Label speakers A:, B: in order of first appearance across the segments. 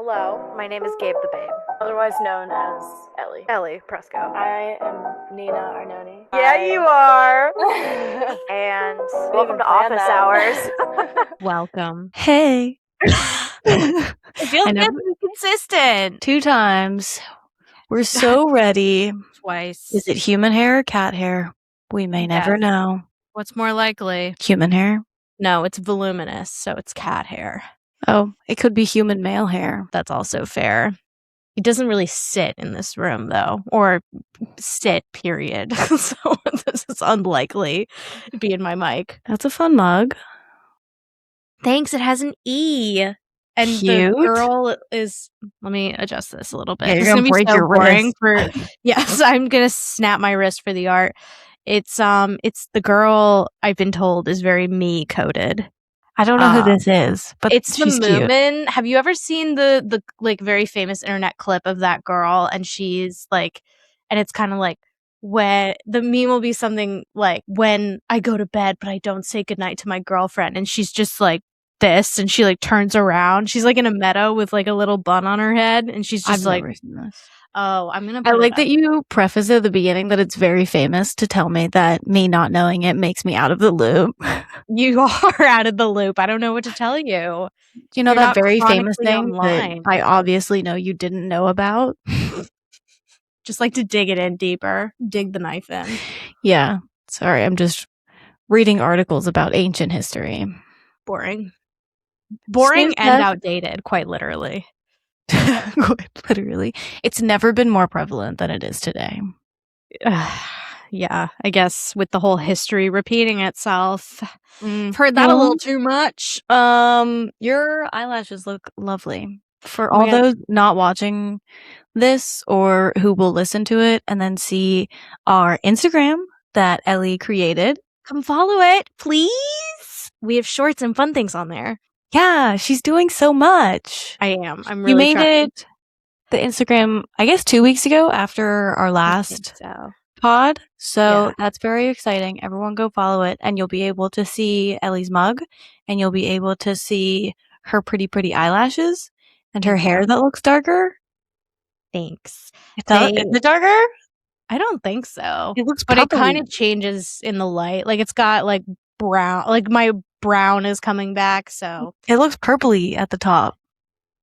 A: Hello, my name is Gabe the Babe,
B: otherwise known as Ellie.
A: Ellie Presco.
B: I am Nina Arnone.
A: Yeah, you are. And welcome to Office Hours.
C: Welcome.
D: Hey.
C: I feel like it's consistent.
D: 2 times. We're so ready.
C: Twice.
D: Is it human hair or cat hair? We may never know.
C: What's more likely?
D: Human hair?
C: No, it's voluminous, so it's cat hair.
D: Oh, it could be human male hair.
C: That's also fair. It doesn't really sit in this room, though, or sit, period. So this is unlikely to be in my mic.
D: That's a fun mug.
C: Thanks. It has an E. And
D: Cute.
C: The girl is. Let me adjust this a little bit.
D: Yeah,
C: it's
D: gonna break your
C: boring
D: wrist.
C: Yes, I'm gonna snap my wrist for the art. It's the girl I've been told is very me coded.
D: I don't know who this is, but
C: it's
D: she's
C: the
D: cute.
C: Moomin. Have you ever seen the like very famous internet clip of that girl? And she's like, and it's kind of like when the meme will be something like when I go to bed, but I don't say goodnight to my girlfriend, and she's just like this, and she like turns around. She's like in a meadow with like a little bun on her head, and she's just
D: I've never seen this.
C: Oh, I'm gonna.
D: I like that you preface at the beginning that it's very famous to tell me that me not knowing it makes me out of the loop.
C: You are out of the loop. I don't know what to tell you.
D: You know,
C: You're
D: that very famous thing
C: online.
D: that I obviously know you didn't know about.
C: Just like to dig it in deeper. Dig the knife in.
D: Yeah. Sorry, I'm just reading articles about ancient history.
C: Boring and outdated, quite literally.
D: Quite literally. It's never been more prevalent than it is today.
C: Yeah, I guess with the whole history repeating itself. I've heard that a little too much.
D: Your eyelashes look lovely. For all those not watching this or who will listen to it and then see our Instagram that Ellie created,
C: come follow it, please. We have shorts and fun things on there.
D: Yeah, she's doing so much.
C: I am. I'm really trying.
D: You made it the Instagram, I guess 2 weeks ago after our last pod. So that's very exciting. Everyone go follow it and you'll be able to see Ellie's mug and you'll be able to see her pretty eyelashes and her hair that looks darker.
C: Thanks.
D: Is it darker?
C: I don't think so.
D: It looks
C: but it kind of changes in the light. Like it's got like brown, like my brown is coming back, so
D: it looks purpley at the top.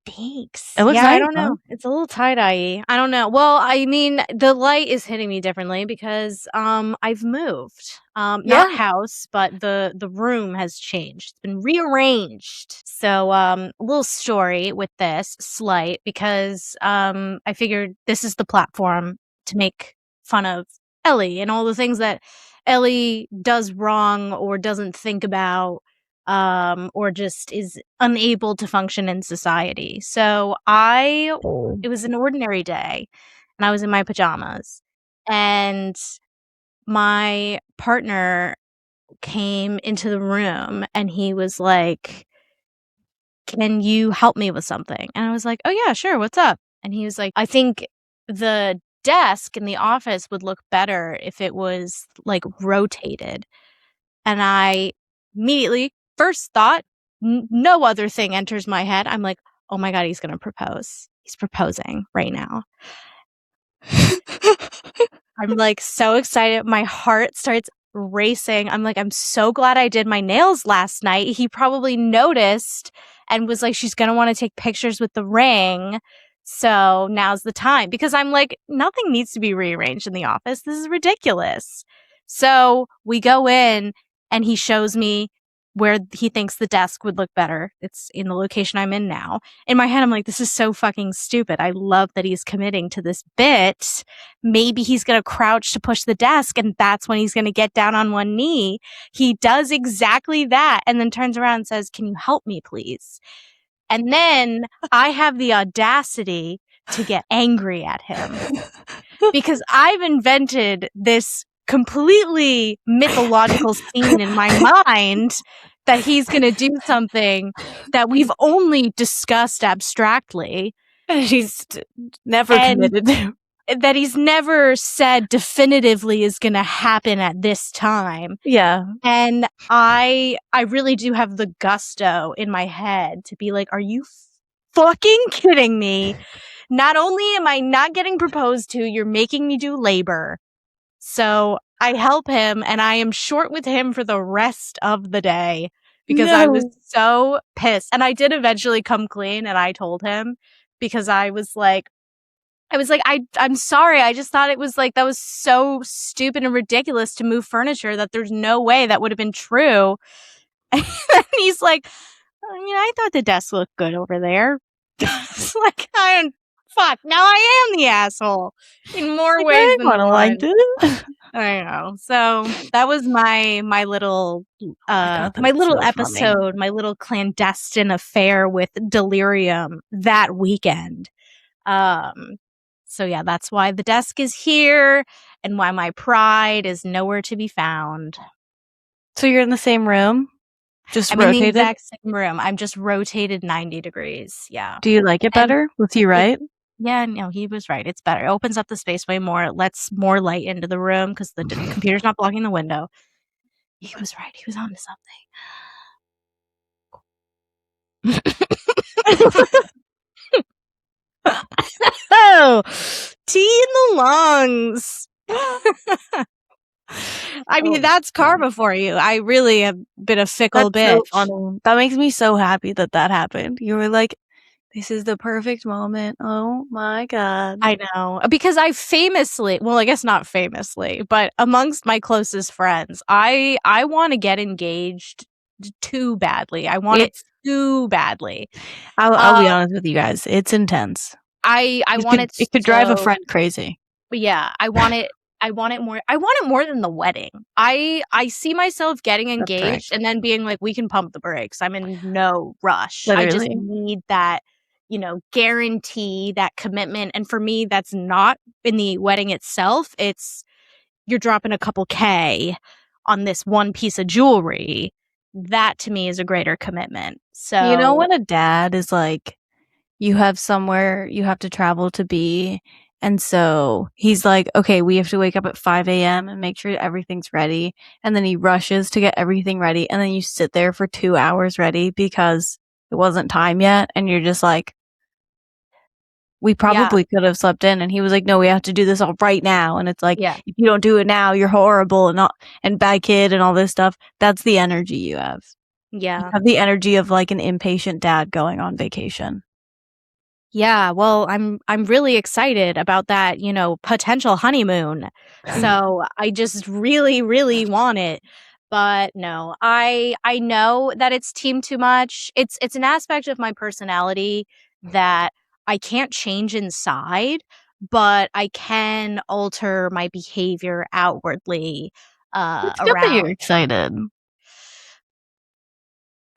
C: Thanks.
D: It looks
C: nice,
D: I
C: don't know. It's a little tie-dye. I don't know. Well, I mean, the light is hitting me differently because I've moved. Not house, but the room has changed. It's been rearranged. So a little story with this slight because I figured this is the platform to make fun of Ellie and all the things that Ellie does wrong or doesn't think about. Or just is unable to function in society. So it was an ordinary day and I was in my pajamas and my partner came into the room and he was like, "Can you help me with something?" And I was like, "Oh yeah, sure. What's up?" And he was like, "I think the desk in the office would look better if it was like rotated." And I immediately, first thought, no other thing enters my head. I'm like, oh my God, he's going to propose. He's proposing right now. I'm like so excited. My heart starts racing. I'm like, I'm so glad I did my nails last night. He probably noticed and was like, she's going to want to take pictures with the ring. So now's the time. Because I'm like, nothing needs to be rearranged in the office. This is ridiculous. So we go in and he shows me where he thinks the desk would look better. It's in the location I'm in now. In my head, I'm like, this is so fucking stupid. I love that he's committing to this bit. Maybe he's going to crouch to push the desk and that's when he's going to get down on one knee. He does exactly that and then turns around and says, "Can you help me, please?" And then I have the audacity to get angry at him because I've invented this completely mythological scene in my mind that he's going to do something that we've only discussed abstractly.
D: He's never committed to.
C: That he's never said definitively is going to happen at this time.
D: Yeah.
C: And I really do have the gusto in my head to be like, are you fucking kidding me? Not only am I not getting proposed to, you're making me do labor. So I help him, and I am short with him for the rest of the day because I was so pissed. And I did eventually come clean, and I told him because I was like, I'm sorry. I just thought it was like, that was so stupid and ridiculous to move furniture that there's no way that would have been true. And he's like, I mean, I thought the desk looked good over there. It's like, fuck, now I am the asshole in more ways than one.
D: Liked it.
C: I know. So that was my little my little episode, funny. My little clandestine affair with delirium that weekend. So yeah, that's why the desk is here and why my pride is nowhere to be found.
D: So you're in the same room? Just
C: I'm
D: rotated?
C: in the exact same room. I'm just rotated 90 degrees. Yeah.
D: Do you like it better? Was he right?
C: Yeah, no, he was right. It's better. It opens up the space way more. It lets more light into the room because the computer's not blocking the window. He was right. He was onto something. Oh, tea in the lungs. I mean, that's karma for you. I really have been a fickle bitch.
D: So funny. That makes me so happy that happened. You were like, this is the perfect moment. Oh my God.
C: I know. Because I famously, well, I guess not famously, but amongst my closest friends, I want to get engaged too badly. I want it too badly.
D: I'll be honest with you guys. It's intense.
C: I want it.
D: It could drive a friend crazy.
C: But yeah, I want it. I want it more. I want it more than the wedding. I see myself getting engaged and then being like, we can pump the brakes. I'm in no rush. Literally. I just need that, guarantee, that commitment. And for me, that's not in the wedding itself. It's you're dropping a couple K on this one piece of jewelry. That to me is a greater commitment. So
D: when a dad is like, you have somewhere you have to travel to be. And so he's like, okay, we have to wake up at 5 a.m. and make sure everything's ready. And then he rushes to get everything ready. And then you sit there for 2 hours ready because it wasn't time yet. And you're just like, we probably could have slept in. And he was like, no, we have to do this all right now. And it's like, if you don't do it now, you're horrible and bad kid and all this stuff. That's the energy you have.
C: Yeah.
D: You have the energy of like an impatient dad going on vacation.
C: Yeah, well, I'm really excited about that, potential honeymoon. So I just really, really want it. But no, I know that it's team too much. It's an aspect of my personality that I can't change inside, but I can alter my behavior outwardly.
D: It's good that you're excited.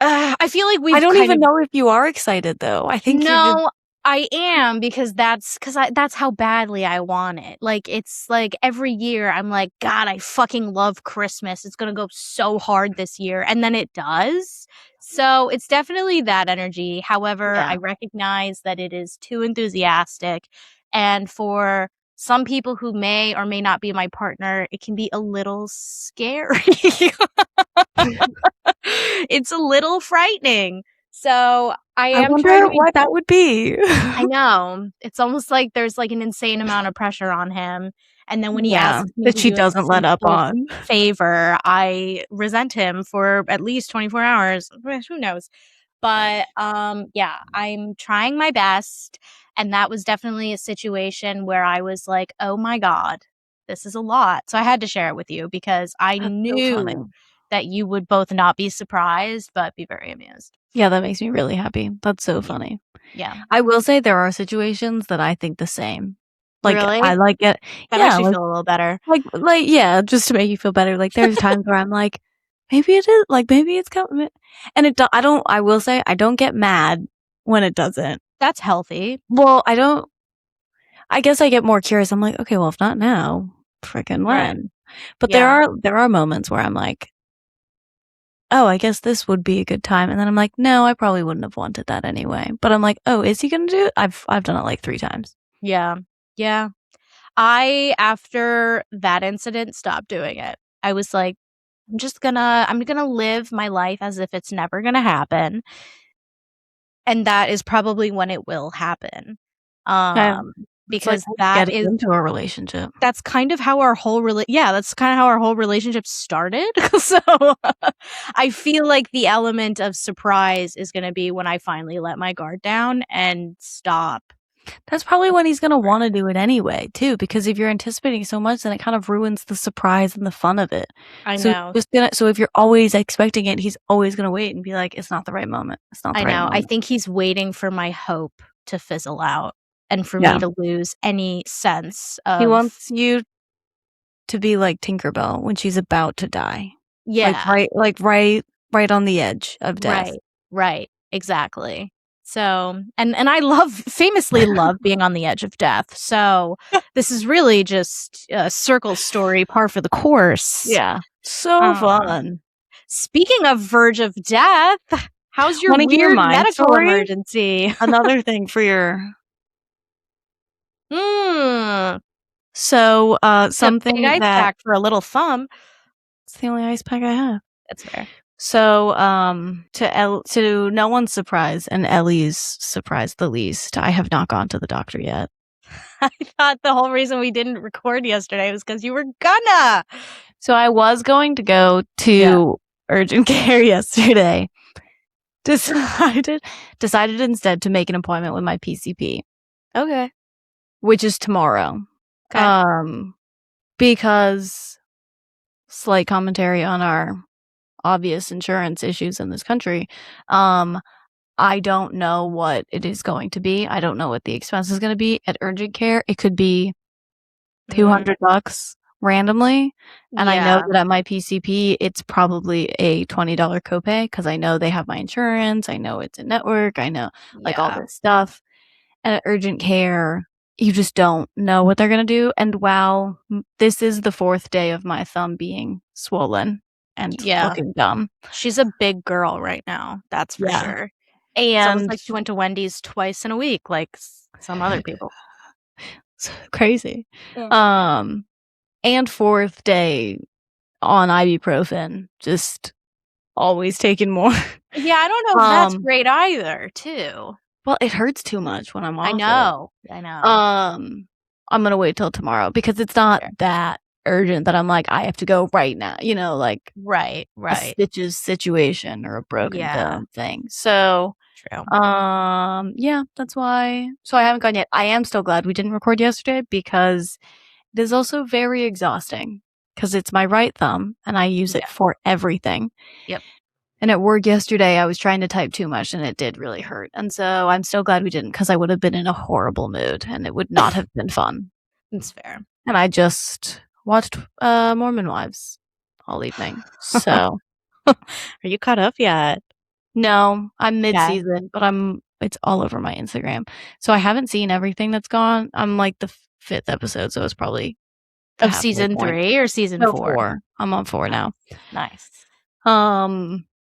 C: I feel like
D: I don't even know if you are excited though. I think
C: I am because that's how badly I want it. Like, it's like every year I'm like, God, I fucking love Christmas. It's going to go so hard this year. And then it does. So it's definitely that energy. However, I recognize that it is too enthusiastic. And for some people who may or may not be my partner, it can be a little scary. It's a little frightening. So I
D: wonder why that would be.
C: I know. It's almost like there's like an insane amount of pressure on him. And then when he asks me
D: that she doesn't let up on
C: favor, I resent him for at least 24 hours. Who knows? But yeah, I'm trying my best. And that was definitely a situation where I was like, oh my God, this is a lot. So I had to share it with you because I knew that you would both not be surprised, but be very amused.
D: Yeah, that makes me really happy. That's so funny.
C: Yeah.
D: I will say there are situations that I think the same. Like,
C: really?
D: I like it.
C: That makes you feel a little better.
D: Like, yeah, just to make you feel better. Like, there's times where I'm like, maybe it is, like, maybe it's coming. And I will say, I don't get mad when it doesn't.
C: That's healthy.
D: Well, I guess I get more curious. I'm like, okay, well, if not now, freaking when? Right. But there are moments where I'm like, oh, I guess this would be a good time. And then I'm like, no, I probably wouldn't have wanted that anyway. But I'm like, oh, is he going to do it? I've done it like 3 times.
C: Yeah. Yeah. I, after that incident, stopped doing it. I was like, I'm going to live my life as if it's never going to happen. And that is probably when it will happen. Because that is
D: into a relationship.
C: That's kind of how our whole that's kind of how our whole relationship started. So I feel like the element of surprise is going to be when I finally let my guard down and stop.
D: That's probably when he's going to want to do it anyway, too, because if you're anticipating so much, then it kind of ruins the surprise and the fun of it.
C: I know.
D: So if you're always expecting it, he's always going to wait and be like, it's not the right moment. It's not the right moment.
C: I think he's waiting for my hope to fizzle out and for me to lose any sense of...
D: He wants you to be like Tinkerbell when she's about to die.
C: Yeah.
D: Right on the edge of death.
C: Right. Exactly. So, and I famously love being on the edge of death. So this is really just a circle story, par for the course.
D: Yeah. So fun.
C: Speaking of verge of death, how's your weird medical emergency?
D: Another thing for your... So, something
C: big ice pack for a little thumb.
D: It's the only ice pack I have.
C: That's fair.
D: So, to no one's surprise, and Ellie's surprise the least, I have not gone to the doctor yet.
C: I thought the whole reason we didn't record yesterday was because you were gonna.
D: So I was going to go to urgent care yesterday. Decided instead to make an appointment with my PCP.
C: Okay.
D: Which is tomorrow.
C: Okay.
D: Because slight commentary on our obvious insurance issues in this country. I don't know what it is going to be. I don't know what the expense is going to be at urgent care. It could be $200 randomly. And I know that at my PCP, it's probably a $20 copay because I know they have my insurance. I know it's a network. I know all this stuff. And at urgent care, you just don't know what they're going to do. And while this is the 4th day of my thumb being swollen and looking dumb.
C: She's a big girl right now. That's for sure. And it's like she went to Wendy's twice in a week, like some other people.
D: It's crazy. And 4th day on ibuprofen, just always taking more.
C: Yeah, I don't know if that's great either, too.
D: Well, it hurts too much when I'm off.
C: I know.
D: I'm gonna wait till tomorrow because it's not that urgent that I'm like I have to go right now. You know, like
C: right.
D: A stitches situation or a broken bone thing. So
C: true.
D: That's why. So I haven't gone yet. I am still glad we didn't record yesterday because it is also very exhausting because it's my right thumb and I use it for everything.
C: Yep.
D: And at work yesterday, I was trying to type too much and it did really hurt. And so I'm still glad we didn't because I would have been in a horrible mood and it would not have been fun.
C: That's fair.
D: And I just watched Mormon Wives all evening. So
C: are you caught up yet?
D: No, I'm mid-season, but it's all over my Instagram. So I haven't seen everything that's gone. I'm like the 5th episode, so it's probably
C: of season 3 or season 4?
D: I'm on 4 now.
C: Nice.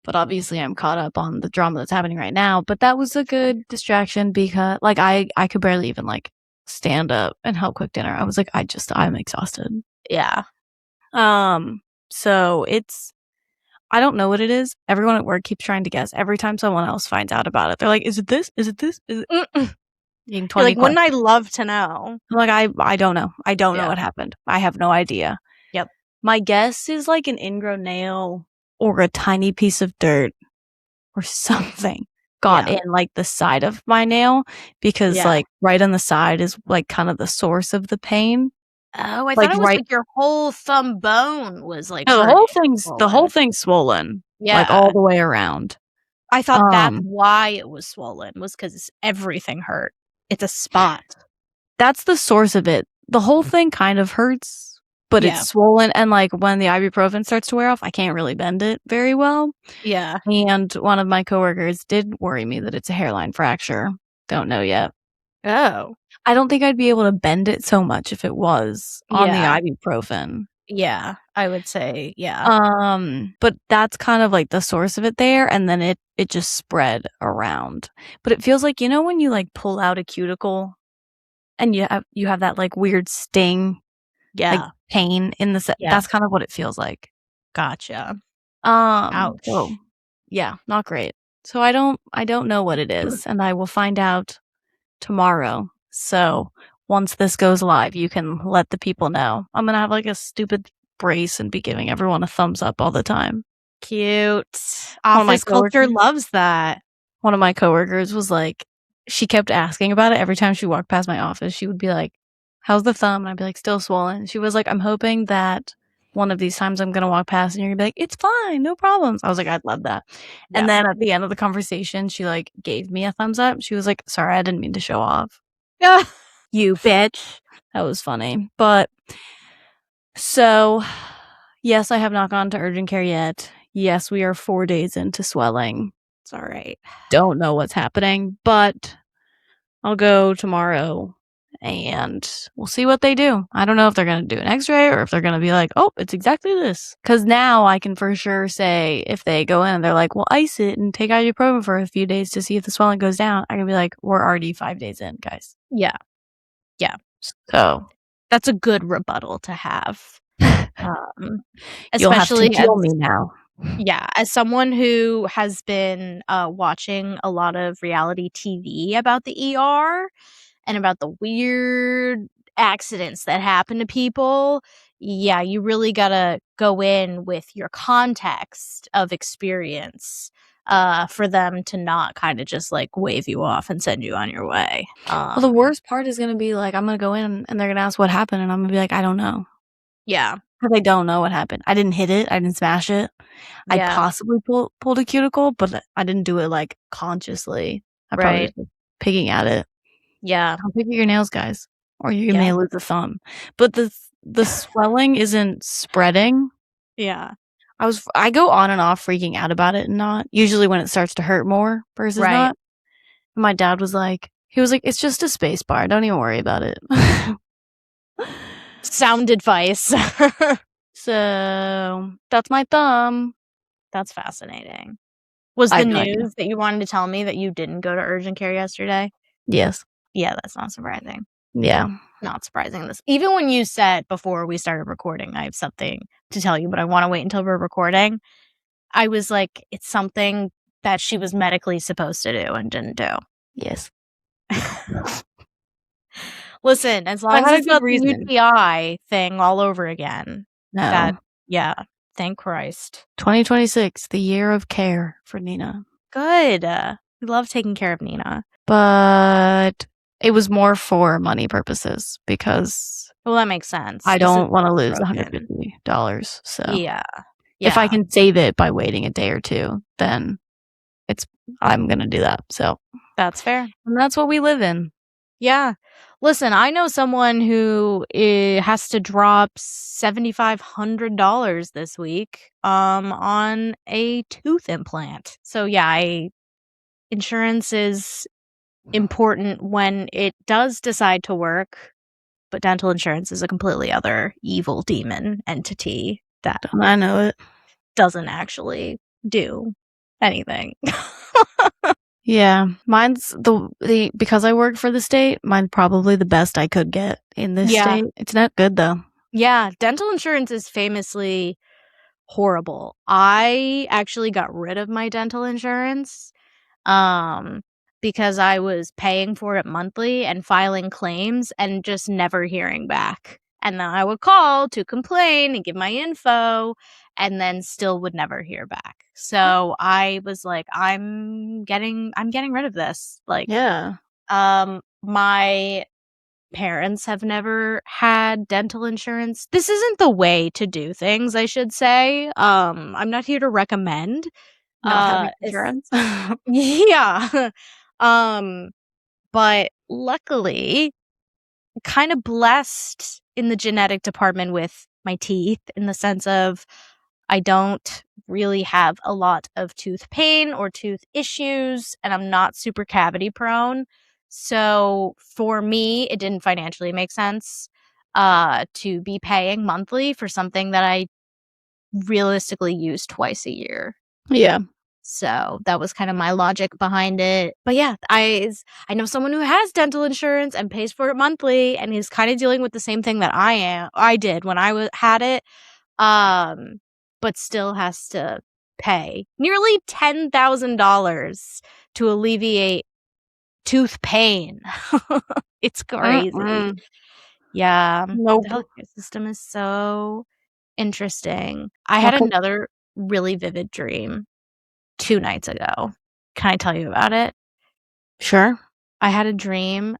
D: But obviously I'm caught up on the drama that's happening right now. But that was a good distraction because I could barely even stand up and help cook dinner. I was like, I'm exhausted.
C: Yeah.
D: So I don't know what it is. Everyone at work keeps trying to guess. Every time someone else finds out about it, they're like, is it this? Is it this? Is it?
C: Like, wouldn't I love to know?
D: I'm like, I don't know. I don't know what happened. I have no idea.
C: Yep.
D: My guess is like an ingrown nail or a tiny piece of dirt or something got in the side of my nail because right on the side is kind of the source of the pain.
C: Oh, I thought it was your whole thumb bone was no,
D: the whole thing's swollen.
C: Yeah.
D: All the way around.
C: I thought that's why it was swollen, was because everything hurt. It's a spot.
D: That's the source of it. The whole thing kind of hurts. But it's swollen, and when the ibuprofen starts to wear off, I can't really bend it very well.
C: Yeah.
D: And one of my coworkers did worry me that it's a hairline fracture. Don't know yet.
C: Oh.
D: I don't think I'd be able to bend it so much if it was on the ibuprofen.
C: Yeah, I would say, yeah.
D: But that's kind of the source of it there, and then it just spread around. But it feels like, when you pull out a cuticle and you have that weird sting.
C: Yeah.
D: Pain in the that's kind of what it feels like.
C: Gotcha.
D: Ouch. So, yeah, not great. So I don't know what it is, and I will find out tomorrow. So once this goes live, you can let the people know. I'm gonna have like a stupid brace and be giving everyone a thumbs up all the time.
C: Cute. Office culture loves that.
D: One of my coworkers was like, she kept asking about it every time she walked past my office. She would be like, "How's the thumb?" And I'd be like, "Still swollen." She was like, "I'm hoping that one of these times I'm gonna walk past and you're gonna be like, 'It's fine, no problems.'" I was like, "I'd love that." Yeah. And then at the end of the conversation, she like gave me a thumbs up. She was like, "Sorry, I didn't mean to show off."
C: You bitch.
D: That was funny. But so, yes, I have not gone to urgent care yet. Yes, we are 4 days into swelling.
C: It's all right.
D: Don't know what's happening, but I'll go tomorrow and we'll see what they do. I don't know if they're going to do an x-ray or if they're going to be like, "Oh, it's exactly this." Because now I can for sure say if they go in and they're like, "Well, ice it and take ibuprofen for a few days to see if the swelling goes down." I can be like, "We're already 5 days in, guys."
C: Yeah. Yeah.
D: So
C: that's a good rebuttal to have.
D: You'll have to kill me now.
C: Yeah, as someone who has been watching a lot of reality TV about the ER and about the weird accidents that happen to people, yeah, you really gotta go in with your context of experience for them to not kind of just like wave you off and send you on your way.
D: Well, the worst part is gonna be like I'm gonna go in and they're gonna ask what happened, and I'm gonna be like, "I don't know."
C: Yeah.
D: Because I don't know what happened. I didn't hit it. I didn't smash it.
C: Yeah.
D: I possibly pulled a cuticle, but I didn't do it like consciously. I probably was picking at it.
C: Yeah.
D: Don't pick at your nails, guys, or you may lose a thumb. But the swelling isn't spreading.
C: Yeah.
D: I go on and off freaking out about it and not. Usually when it starts to hurt more versus not. And my dad was like, "It's just a space bar. Don't even worry about it."
C: Sound advice.
D: So that's my thumb.
C: That's fascinating. Was the news that you wanted to tell me that you didn't go to urgent care yesterday?
D: Yes.
C: Yeah, that's not surprising.
D: Yeah.
C: Not surprising. Even when you said before we started recording, I have something to tell you, but I want to wait until we're recording. I was like, it's something that she was medically supposed to do and didn't do.
D: Yes.
C: Listen, as long as it's not the UTI thing all over again.
D: No.
C: Thank Christ.
D: 2026, the year of care for Nina.
C: Good. We love taking care of Nina.
D: But it was more for money purposes because...
C: Well, that makes sense.
D: I don't want to lose $150. So
C: yeah.
D: If I can save it by waiting a day or two, then I'm going to do that. So
C: that's fair.
D: And that's what we live in.
C: Yeah. Listen, I know someone who has to drop $7,500 this week on a tooth implant. So yeah, insurance is important when it does decide to work, but dental insurance is a completely other evil demon entity that
D: I know it
C: doesn't actually do anything.
D: Yeah, mine's the because I work for the state, mine's probably the best I could get in this state. It's not good though.
C: Yeah, dental insurance is famously horrible. I actually got rid of my dental insurance because I was paying for it monthly and filing claims and just never hearing back. And then I would call to complain and give my info and then still would never hear back. So I was like, I'm getting rid of this. Like,
D: yeah.
C: My parents have never had dental insurance. This isn't the way to do things, I should say. I'm not here to recommend
D: not having insurance.
C: Yeah. But luckily, kind of blessed in the genetic department with my teeth in the sense of I don't really have a lot of tooth pain or tooth issues, and I'm not super cavity prone. So for me, it didn't financially make sense to be paying monthly for something that I realistically use twice a year.
D: Yeah.
C: So that was kind of my logic behind it. But yeah, I know someone who has dental insurance and pays for it monthly and is kind of dealing with the same thing that I did when I had it. But still has to pay nearly $10,000 to alleviate tooth pain. It's crazy. Yeah.
D: Nope.
C: The healthcare system is so interesting. I had another really vivid dream 2 nights ago. Can I tell you about it?
D: Sure.
C: I had a dream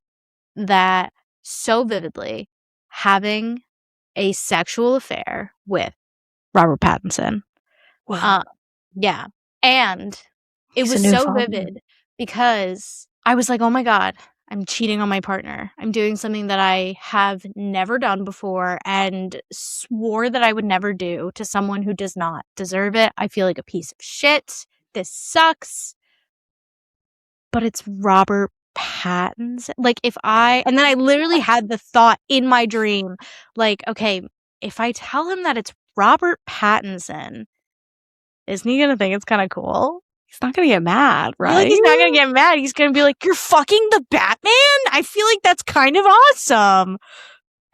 C: that so vividly having a sexual affair with Robert Pattinson.
D: Wow.
C: Yeah. And it
D: He's
C: was
D: a new
C: so
D: father.
C: vivid because I was like, oh my God, I'm cheating on my partner. I'm doing something that I have never done before and swore that I would never do to someone who does not deserve it. I feel like a piece of shit. This sucks. But it's Robert Pattinson. Like, and then I literally had the thought in my dream, like, okay, if I tell him that it's Robert Pattinson, isn't he gonna think it's kind of cool?
D: He's not gonna get mad,
C: I feel like
D: right?
C: he's not gonna get mad. He's gonna be like, you're fucking the Batman? I feel like that's kind of awesome.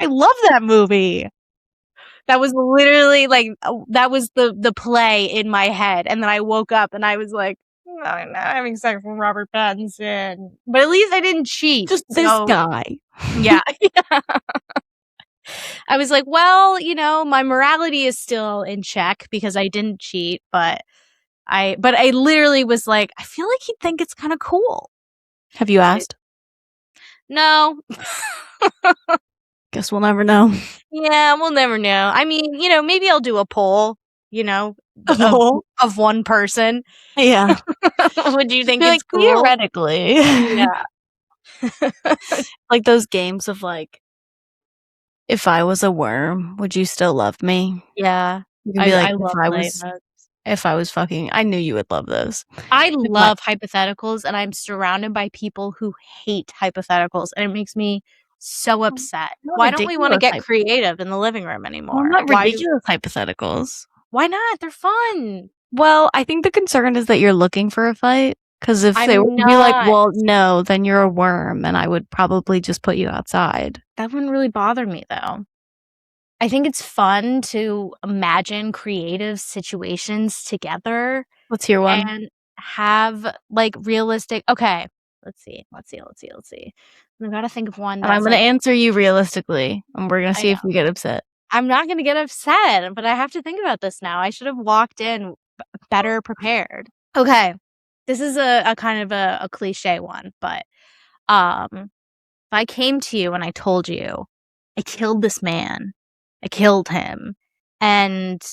C: I love that movie. That was literally like, that was the play in my head. And then I woke up and I was like, I'm not having sex with Robert Pattinson. But at least I didn't cheat.
D: Just this guy.
C: Yeah. I was like, well, my morality is still in check because I didn't cheat, but I literally was like, I feel like he'd think it's kind of cool.
D: Have you asked?
C: No.
D: Guess we'll never know.
C: Yeah, we'll never know. I mean, maybe I'll do a poll, of one person.
D: Yeah.
C: Would you think it's
D: like,
C: cool?
D: Theoretically.
C: Yeah.
D: Like those games of like, if I was a worm, would you still love me?
C: Yeah.
D: You can be like,
C: I love
D: if I was fucking, I knew you would love those.
C: I love hypotheticals, and I'm surrounded by people who hate hypotheticals, and it makes me so upset. Why don't we want to get creative in the living room anymore?
D: Well, not ridiculous hypotheticals.
C: Why not? They're fun.
D: Well, I think the concern is that you're looking for a fight. Because if they would be like, well, no, then you're a worm, and I would probably just put you outside.
C: That wouldn't really bother me, though. I think it's fun to imagine creative situations together.
D: Let's hear one.
C: And have like realistic. Okay, let's see. I've got to think of one.
D: And I'm going to answer you realistically, and we're going to see if we get upset.
C: I'm not going to get upset, but I have to think about this now. I should have walked in better prepared. Okay, this is a kind of a cliche one, but if I came to you and I told you I killed this man, I killed him, and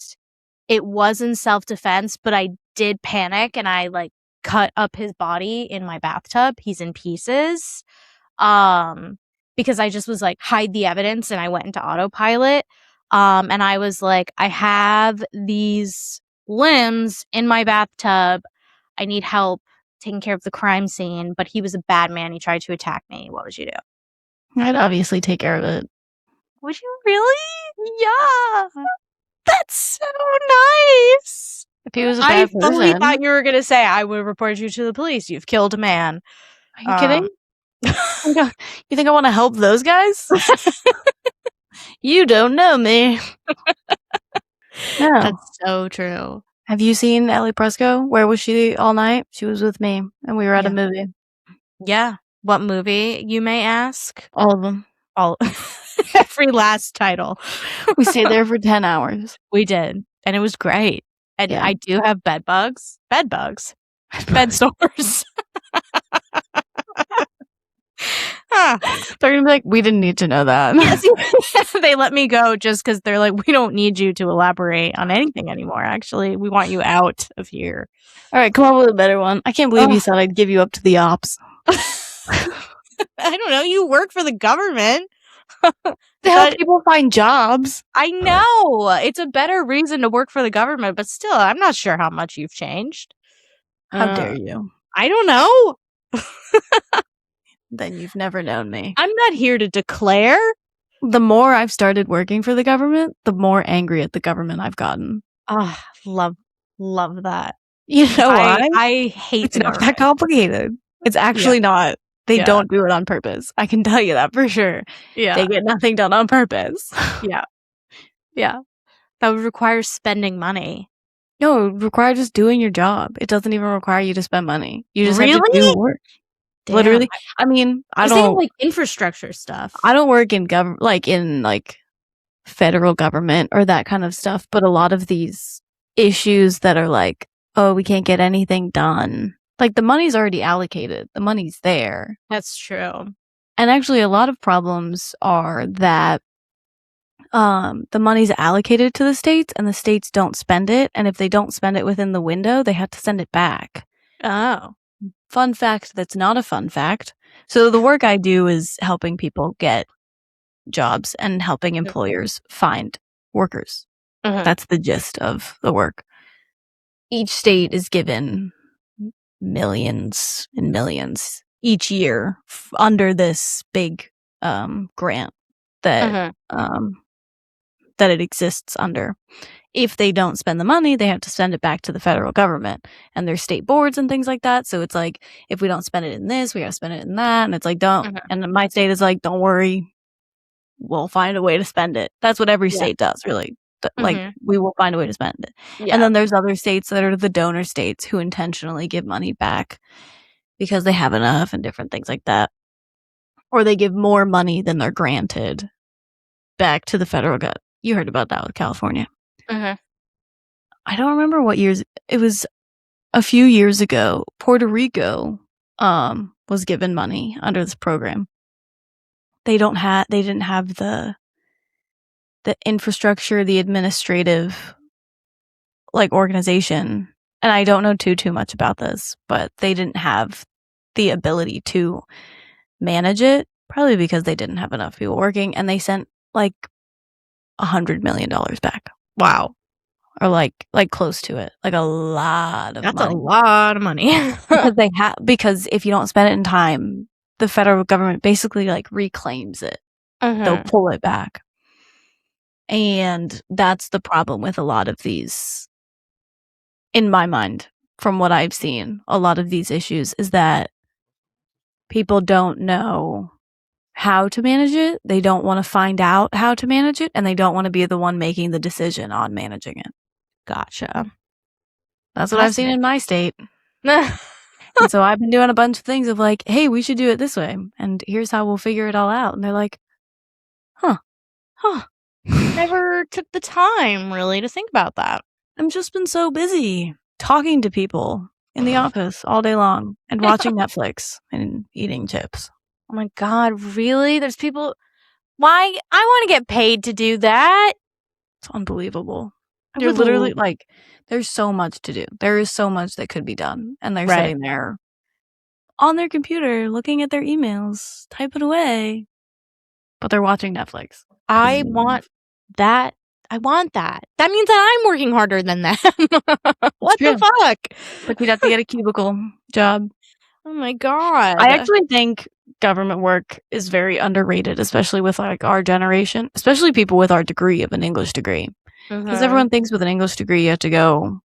C: it was in self-defense, but I did panic and I like cut up his body in my bathtub. He's in pieces. Because I just was like, hide the evidence, and I went into autopilot. And I was like, I have these limbs in my bathtub. I need help taking care of the crime scene, but he was a bad man. He tried to attack me. What would you do?
D: I'd obviously take care of it.
C: Would you really? Yeah. That's so nice.
D: If he was a bad person. I
C: fully thought you were going to say, I would report you to the police. You've killed a man.
D: Are you kidding? You think I want to help those guys? You don't know me. No.
C: That's so true.
D: Have you seen Ellie Presco? Where was she all night? She was with me, and we were at a movie.
C: Yeah. What movie, you may ask?
D: All of them.
C: Every last title.
D: We stayed there for 10 hours.
C: We did. And it was great. And yeah. I do have bed sores.
D: They're going to be like, we didn't need to know that.
C: Yes, they let me go just because they're like, we don't need you to elaborate on anything anymore, actually. We want you out of here.
D: All right, come up with a better one. I can't believe you said I'd give you up to the ops.
C: I don't know. You work for the government.
D: To help people find jobs.
C: I know. It's a better reason to work for the government, but still, I'm not sure how much you've changed.
D: How dare you?
C: I don't know.
D: Then you've never known me.
C: I'm not here to declare.
D: The more I've started working for the government, the more angry at the government I've gotten.
C: Oh, love that.
D: You know why?
C: I hate
D: it's not that complicated. It's actually not. They don't do it on purpose. I can tell you that for sure.
C: Yeah.
D: They get nothing done on purpose.
C: Yeah. That would require spending money.
D: No, it requires just doing your job. It doesn't even require you to spend money. You just have to
C: Really?
D: do work.
C: Damn.
D: Literally. I mean, I
C: was thinking,
D: don't
C: like infrastructure stuff.
D: I don't work in federal government or that kind of stuff, but a lot of these issues that are like, oh, we can't get anything done. Like the money's already allocated. The money's there.
C: That's true.
D: And actually a lot of problems are that the money's allocated to the states and the states don't spend it, and if they don't spend it within the window, they have to send it back.
C: Oh.
D: Fun fact that's not a fun fact. So the work I do is helping people get jobs and helping employers find workers. That's the gist of the work. Each state is given millions and millions each year under this big grant that that it exists under. If they don't spend the money, they have to send it back to the federal government and their state boards and things like that. So it's like, if we don't spend it in this, we got to spend it in that. And it's like, don't. And my state is like, don't worry, we'll find a way to spend it. That's what every state does, really. Like, we will find a way to spend it. And then there's other states that are the donor states who intentionally give money back because they have enough and different things like that. Or they give more money than they're granted back to the federal government. You heard about that with California. I don't remember what years. It was a few years ago. Puerto Rico was given money under this program. They didn't have the infrastructure, the administrative organization. And I don't know too much about this, but they didn't have the ability to manage it, probably because they didn't have enough people working, and they sent like $100 million back. Wow. Or like close to it. Like a lot of money.
C: That's a lot of money.
D: because if you don't spend it in time, the federal government basically reclaims it. They'll pull it back. And that's the problem with a lot of these, in my mind, from what I've seen, a lot of these issues is that people don't know how to manage it. They don't want to find out how to manage it, and they don't want to be the one making the decision on managing it.
C: Gotcha.
D: That's what I've seen in my state. And so I've been doing a bunch of things of like, hey, we should do it this way, and here's how we'll figure it all out. And they're like, huh.
C: Never took the time really to think about that.
D: I've just been so busy talking to people in the office all day long and watching Netflix and eating chips.
C: Oh my God, really? There's people. Why? I want to get paid to do that.
D: It's unbelievable. You're literally there's so much to do. There is so much that could be done. And they're sitting there on their computer, looking at their emails, typing away. But they're watching Netflix.
C: I want that. I want that. That means that I'm working harder than them. What the fuck?
D: But you'd have to get a cubicle job.
C: Oh my God.
D: I actually think government work is very underrated, especially with our generation, especially people with our degree of an English degree. Because everyone thinks with an English degree you have to go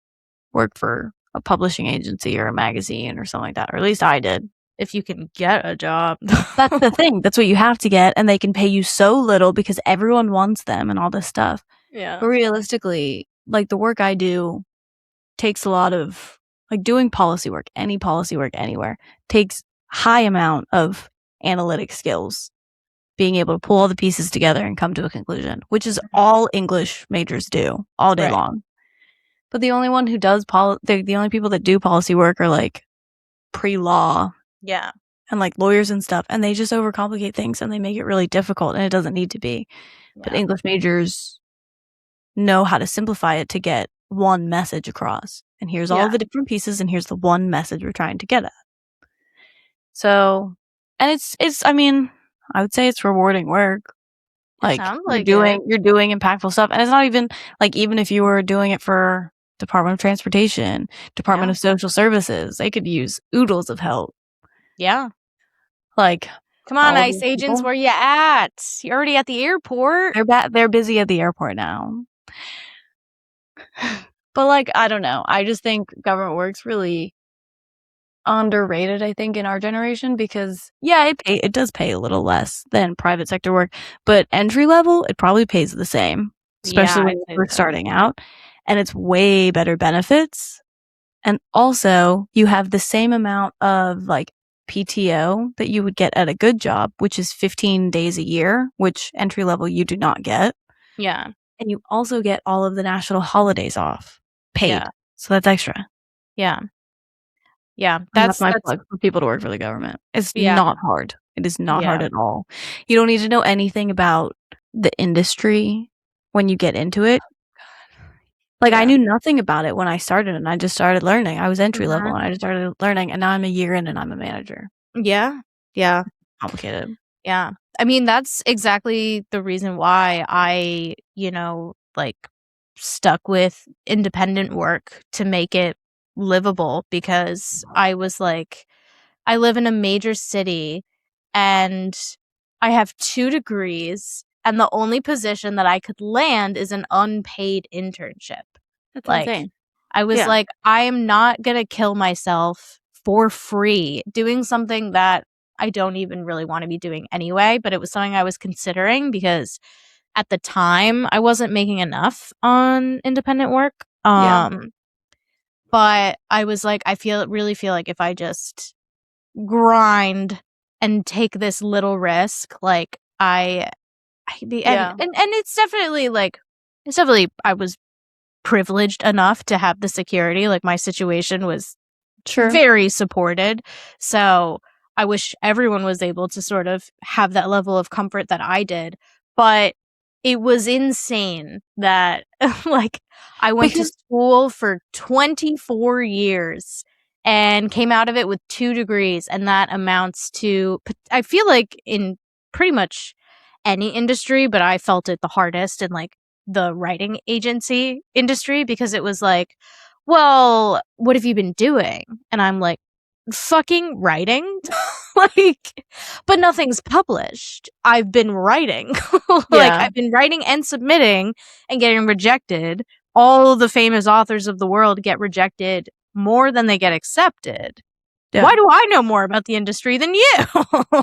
D: work for a publishing agency or a magazine or something like that, or at least I did.
C: If you can get a job.
D: That's the thing. That's what you have to get, and they can pay you so little because everyone wants them and all this stuff.
C: Yeah.
D: But realistically, the work I do takes a lot of doing policy work, any policy work anywhere, takes high amount of analytic skills, being able to pull all the pieces together and come to a conclusion, which is all English majors do all day long. But the only one who does the only people that do policy work are pre-law.
C: Yeah.
D: And lawyers and stuff, and they just overcomplicate things and they make it really difficult, and it doesn't need to be. Yeah. But English majors know how to simplify it to get one message across. And here's all the different pieces, and here's the one message we're trying to get at. So, and it's I mean, I would say it's rewarding work. You're doing impactful stuff, and it's not even even if you were doing it for Department of Transportation, Department of Social Services, they could use oodles of help.
C: Yeah. Come on, ICE agents, where you at? You're already at the airport.
D: They're busy at the airport now. But I don't know. I just think government work's really underrated, I think, in our generation, because it does pay a little less than private sector work, but entry level, it probably pays the same, especially when you're starting out. and it's way better benefits. And also, you have the same amount of like PTO that you would get at a good job, which is 15 days a year, which entry level you do not get.
C: Yeah.
D: And you also get all of the national holidays off, paid. Yeah. So that's extra.
C: Yeah. Yeah.
D: That's my plug for people to work for the government. It's not hard. It is not hard at all. You don't need to know anything about the industry when you get into it. Like, I knew nothing about it when I started, and I just started learning. I was entry level, and I just started learning, and now I'm a year in, and I'm a manager.
C: Yeah. Yeah.
D: Complicated.
C: Yeah. I mean, that's exactly the reason why I, like, stuck with independent work to make it livable, because I was like, I live in a major city, and I have 2 degrees, and the only position that I could land is an unpaid internship.
D: That's insane.
C: I was like, I am not going to kill myself for free doing something that I don't even really want to be doing anyway, but it was something I was considering because at the time I wasn't making enough on independent work. But I was like, really feel like if I just grind and take this little risk, like and it's definitely I was privileged enough to have the security. Like, my situation was very supported. So I wish everyone was able to sort of have that level of comfort that I did. But it was insane that like I went to school for 24 years and came out of it with 2 degrees, and that amounts to, I feel like, in pretty much any industry, but I felt it the hardest in like the writing agency industry, because it was like, well, what have you been doing? And I'm like, fucking writing. Like, but nothing's published. I've been writing. I've been writing and submitting and getting rejected. All the famous authors of the world get rejected more than they get accepted. Why do I know more about the industry than you?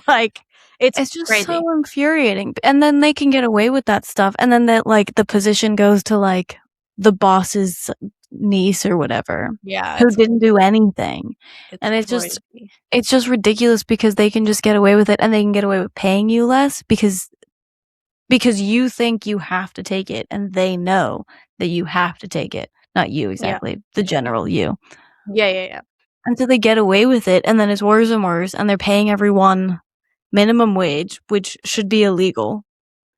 C: Like, it's
D: just
C: crazy.
D: So infuriating. And then they can get away with that stuff, and then that like the position goes to like the boss's niece or whatever, who didn't do anything. And it's just ridiculous because they can just get away with it, and they can get away with paying you less because you think you have to take it, and they know that you have to take it. Not you exactly, the general you.
C: Yeah.
D: And so they get away with it, and then it's worse and worse, and they're paying everyone minimum wage, which should be illegal.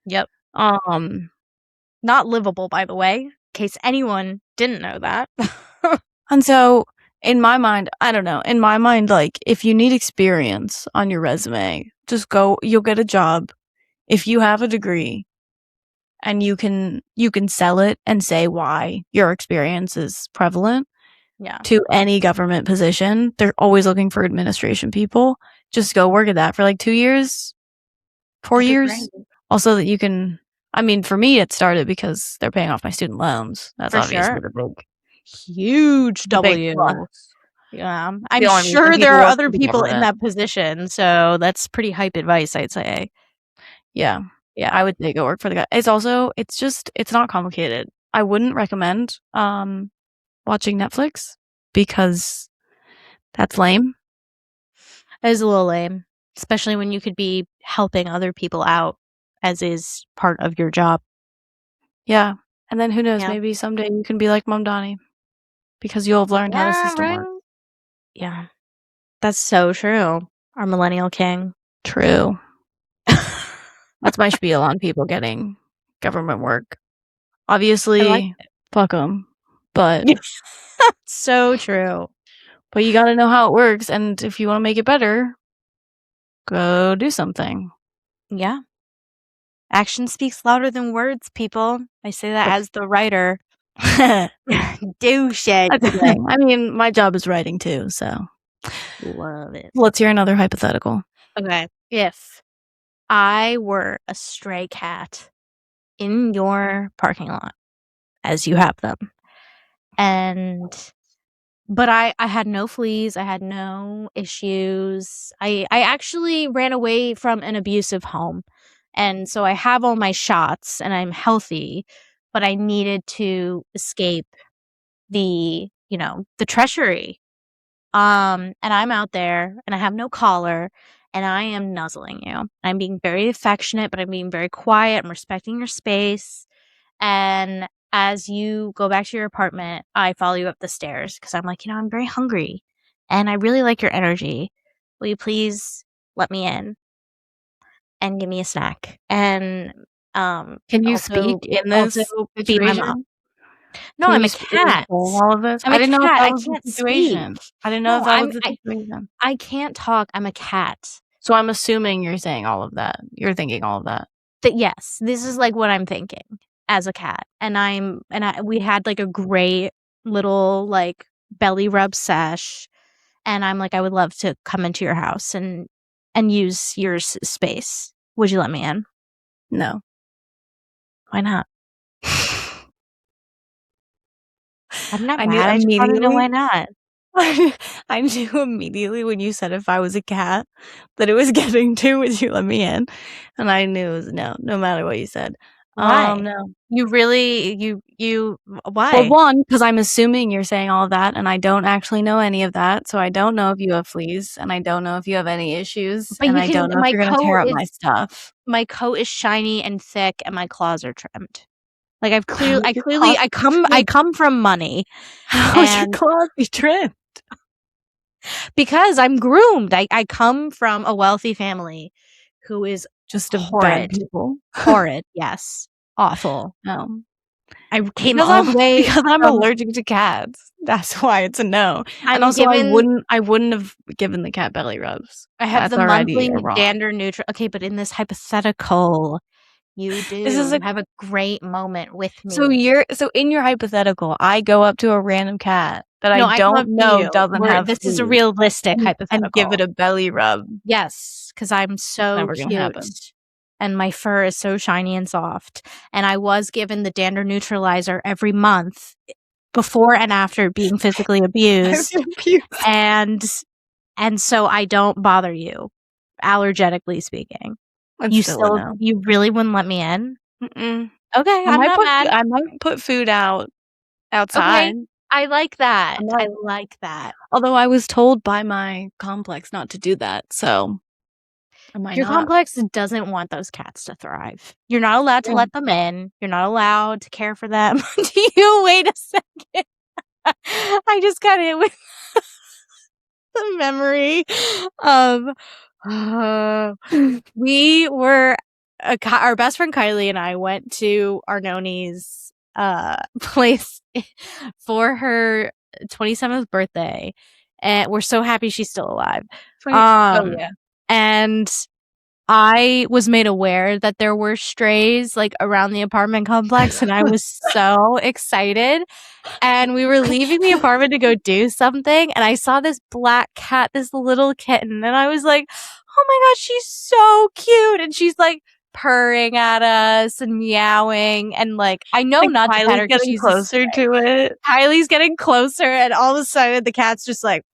C: Yep. Not livable, by the way, in case anyone didn't know that.
D: And so, in my mind, I don't know. In my mind, like, if you need experience on your resume, just go. You'll get a job if you have a degree, and you can sell it and say why your experience is prevalent. To any government position. They're always looking for administration people. Just go work at that for like 2 years, 4 years. Also, that you can. I mean, for me, it started because they're paying off my student loans. That's obviously the
C: huge W. Yeah, I'm sure there are other people in that position, so that's pretty hype advice, I'd say.
D: Yeah, I would say go work for the guy. It's not complicated. I wouldn't recommend watching Netflix because that's lame.
C: It is a little lame, especially when you could be helping other people out, as is part of your job.
D: Yeah, and then who knows? Maybe someday you can be like Mom Donnie because you'll have learned how the system works.
C: Yeah, that's so true. Our millennial king.
D: True. That's my spiel on people getting government work. Obviously, fuck them. But
C: so true.
D: But you got to know how it works, and if you want to make it better, go do something.
C: Yeah. Action speaks louder than words, people. I say that as the writer. Do shit.
D: I mean, my job is writing too, so.
C: Love it.
D: Let's hear another hypothetical.
C: Okay. If I were a stray cat in your parking lot, as you have them, but I had no fleas, I had no issues. I actually ran away from an abusive home. And so I have all my shots and I'm healthy, but I needed to escape the treachery. And I'm out there and I have no collar and I am nuzzling you. I'm being very affectionate, but I'm being very quiet. I'm respecting your space. And as you go back to your apartment, I follow you up the stairs because I'm like, I'm very hungry and I really like your energy. Will you please let me in and give me a snack? And
D: can you
C: also,
D: speak in this
C: feed my mom.
D: situation?
C: No, I'm a cat.
D: All of this?
C: I'm
D: I
C: a
D: didn't know if
C: cat.
D: that
C: I
D: was the
C: can't
D: situation.
C: speak.
D: I didn't know if
C: No,
D: that was the situation.
C: I can't talk. I'm a cat.
D: So I'm assuming you're saying all of that. You're thinking all of that.
C: That yes, this is like what I'm thinking as a cat. And we had like a great little like belly rub sesh. And I'm like, I would love to come into your house and use your space. Would you let me in?
D: No.
C: Why not? I'm not
D: I knew
C: mad. I just want to know
D: immediately.
C: why not.
D: I knew immediately when you said if I was a cat that it was getting to would you let me in, and I knew it was no matter what you said.
C: Why?
D: No.
C: You really you why?
D: Well, one, because I'm assuming you're saying all of that, and I don't actually know any of that, so I don't know if you have fleas, and I don't know if you have any issues,
C: But
D: and I don't know if you're gonna tear up my stuff.
C: My coat is shiny and thick, and my claws are trimmed. Like I come from money.
D: How would your claws be trimmed?
C: Because I'm groomed. I come from a wealthy family who is
D: just
C: horrid.
D: Bad people.
C: Horrid, yes. Awful.
D: No.
C: I came all the way
D: because I'm allergic to cats. That's why it's a no. And also I wouldn't have given the cat belly rubs.
C: I have the monthly dander neutral. Okay, but in this hypothetical, you do have a great moment with me.
D: So in your hypothetical, I go up to a random cat that I don't know doesn't have
C: this is a realistic hypothetical.
D: And give it a belly rub.
C: Yes, because I'm so cute. And my fur is so shiny and soft. And I was given the dander neutralizer every month before and after being physically abused. And so I don't bother you, allergetically speaking. You really wouldn't let me in?
D: Mm-mm.
C: Okay, I'm not mad.
D: I might put food outside.
C: Okay, I like that. I like that.
D: Although I was told by my complex not to do that, so
C: your complex doesn't want those cats to thrive. You're not allowed to let them in. You're not allowed to care for them. Do you wait a second? I just got hit with the memory of we were our best friend Kylie and I went to Arnoni's place for her 27th birthday, and we're so happy she's still alive. And I was made aware that there were strays like around the apartment complex, and I was so excited. And we were leaving the apartment to go do something, and I saw this black cat, this little kitten, and I was like, oh my gosh, she's so cute. And she's like purring at us and meowing, and like I know not to pet her because she's
D: closer to it.
C: Kylie's getting closer, and all of a sudden the cat's just like